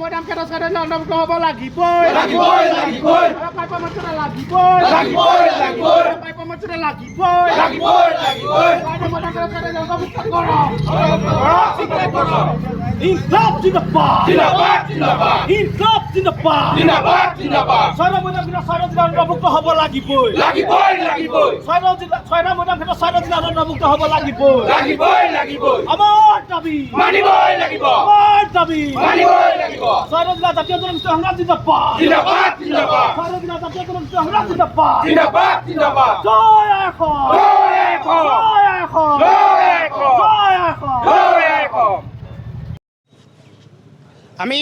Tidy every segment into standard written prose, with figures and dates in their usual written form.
মৈদাম ক্ষেত্ৰত চৰাইদেউ অন্তৰ্ভুক্ত হ'ব লাগিবই পাইপ মৰ্যাদা লাগিবই পাইপ মৰ্যাদা লাগিবই চৰাইদেউ মৈদাম ক্ষেত্ৰত চৰাইদেউ অন্তৰ্ভুক্ত কৰক ইনকলাব জিন্দাবাদ ইনকলাব জিন্দাবাদ চৰাইদেউ মৈদাম ক্ষেত্ৰত চৰাইদেউ জিলা অন্তৰ্ভুক্ত হ'ব লাগিবই চৰাইদেউ মৈদাম ক্ষেত্ৰত চৰাইদেউ জিলা অন্তৰ্ভুক্ত হ'ব লাগিবই আমাৰ দাবী মানিবই লাগিব আমাৰ দাবী মানিবই লাগিব চৰাইদেউ জিলা জাতীয় জনগোষ্ঠী সংগ্ৰাম জিন্দাবাদ চৰাইদেউ জিলা জাতীয় জনগোষ্ঠী সংগ্ৰাম জিন্দাবাদ জয় এখন আমি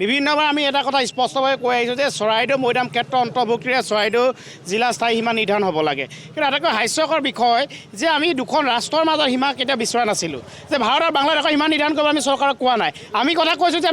বিভিন্নবাৰ আমি এটা কথা স্পষ্টভাৱে কৈ আহিছোঁ যে চৰাইদেউ মৈদাম ক্ষেত্ৰ অন্তৰ্ভুক্তিৰে চৰাইদেউ জিলা স্থায়ী সীমা নিৰ্ধাৰণ হ'ব লাগে কিন্তু আটাইতকৈ হাস্যকৰ বিষয় যে আমি দুখন ৰাষ্ট্ৰৰ মাজৰ সীমা কেতিয়া বিচৰা নাছিলোঁ যে ভাৰত আৰু বাংলাদেশৰ সীমা নিৰ্ধাৰণ কৰিব আমি চৰকাৰক কোৱা নাই আমি কথা কৈছোঁ যে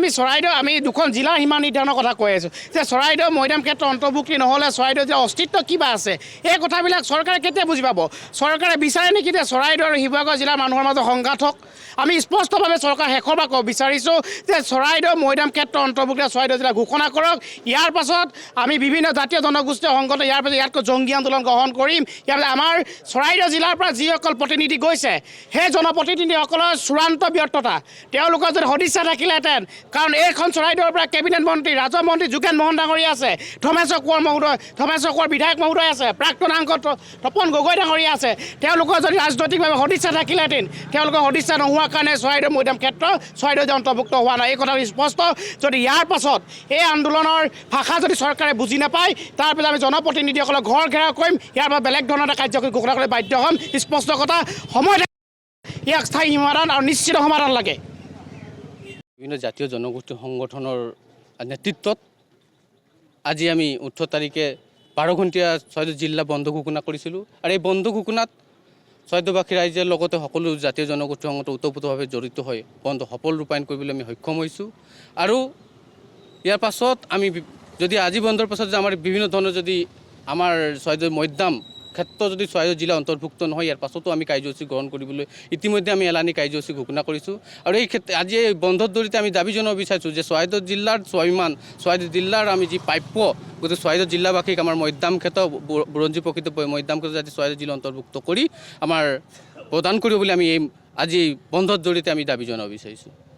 আমি দুখন জিলাৰ সীমা নিৰ্ধাৰণৰ কথা কৈ আছোঁ যে চৰাইদেউ মৈদাম ক্ষেত্ৰ অন্তৰ্ভুক্তি নহ'লে চৰাইদেউ জিলাৰ অস্তিত্ব কিবা আছে এই কথাবিলাক চৰকাৰে কেতিয়া বুজি পাব চৰকাৰে বিচাৰে নেকি যে চৰাইদেউ আৰু শিৱসাগৰ জিলাৰ মানুহৰ মাজত সংঘাত হওক আমি স্পষ্টভাৱে চৰকাৰ শেষৰ পৰা ক'ব বিচাৰিছোঁ যে চৰাইদেউ মৈদাম ক্ষেত্ৰ অন্তৰ্ভুক্ত চৰাইদেউ জিলা ঘোষণা কৰক ইয়াৰ পাছত আমি বিভিন্ন জাতীয় জনগোষ্ঠীয় সংগঠন ইয়াৰ পাছত ইয়াতকৈ জংগী আন্দোলন গ্ৰহণ কৰিম ইয়াৰ আমাৰ চৰাইদেউ জিলাৰ পৰা যিসকল প্ৰতিনিধি গৈছে সেই জনপ্ৰতিনিধিসকলৰ চূড়ান্ত ব্যৰ্থতা তেওঁলোকৰ যদি সদিচ্ছা থাকিলেহেঁতেন কাৰণ এইখন চৰাইদেউৰ পৰা কেবিনেট মন্ত্ৰী ৰাজহ মন্ত্ৰী যোগেন মোহন ডাঙৰীয়া আছে ধৰ্মেশ্বৰ কোঁৱৰ বিধায়ক মহোদয় আছে প্ৰাক্তন সাংসদ তপন গগৈ ডাঙৰীয়া আছে তেওঁলোকৰ যদি ৰাজনৈতিকভাৱে সদিচ্ছা থাকিলেহেঁতেন তেওঁলোকৰ সদিচ্ছা নোহোৱাৰ কাৰণে চৰাইদেউ মৈদাম ক্ষেত্ৰ চৰাইদেউ জিলা অন্তৰ্ভুক্ত হোৱা নাই এই কথা স্পষ্ট যদি ইয়াৰ পাছত এই আন্দোলনৰ ভাষা যদি চৰকাৰে বুজি নাপায় তাৰপিছত আমি জনপ্ৰতিনিধিসকলক ঘৰ ঘেৰাও কৰিম ইয়াৰ পৰা বেলেগ ধৰণৰ এটা কাৰ্যসূচী ঘোষণা কৰিবলৈ বাধ্য হ'ম স্পষ্ট কথা সময় ইয়াক স্থায়ী সমাধান আৰু নিশ্চিত সমাধান লাগে বিভিন্ন জাতীয় জনগোষ্ঠী সংগঠনৰ নেতৃত্বত আজি আমি 18 তাৰিখে 12 ঘণ্টীয়া চৰাইদেউ জিলা বন্ধ ঘোষণা কৰিছিলোঁ আৰু এই বন্ধ ঘোষণাত চৰাইদেউবাসী ৰাইজৰ লগতে সকলো জাতীয় জনগোষ্ঠী সংগঠন ওতঃপ্ৰোতভাৱে জড়িত হৈ বন্ধ সফল ৰূপায়ণ কৰিবলৈ আমি সক্ষম হৈছোঁ আৰু ইয়াৰ পাছত আমি যদি আজি বন্ধৰ পাছত যে আমাৰ বিভিন্ন ধৰণৰ যদি আমাৰ চৰাইদেউ মৈদাম ক্ষেত্ৰ যদি চৰাইদেউ জিলা অন্তৰ্ভুক্ত নহয় ইয়াৰ পাছতো আমি কাৰ্যসূচী গ্ৰহণ কৰিবলৈ ইতিমধ্যে আমি এলানি কাৰ্যসূচী ঘোষণা কৰিছোঁ আৰু এই ক্ষেত্ৰত আজি এই বন্ধৰ জৰিয়তে আমি দাবী জনাব বিচাৰিছোঁ যে চৰাইদেউ জিলাৰ স্বাভিমান চৰাইদেউ জিলাৰ আমি যি প্ৰাপ্য গতিকে চৰাইদেউ জিলাবাসীক আমাৰ মৈদাম ক্ষেত্ৰ বুৰঞ্জী প্ৰকৃত মৈদাম ক্ষেত্ৰ যাতে চৰাইদেউ জিলা অন্তৰ্ভুক্ত কৰি আমাৰ প্ৰদান কৰিব বুলি আমি এই আজি বন্ধৰ জৰিয়তে আমি দাবী জনাব বিচাৰিছোঁ।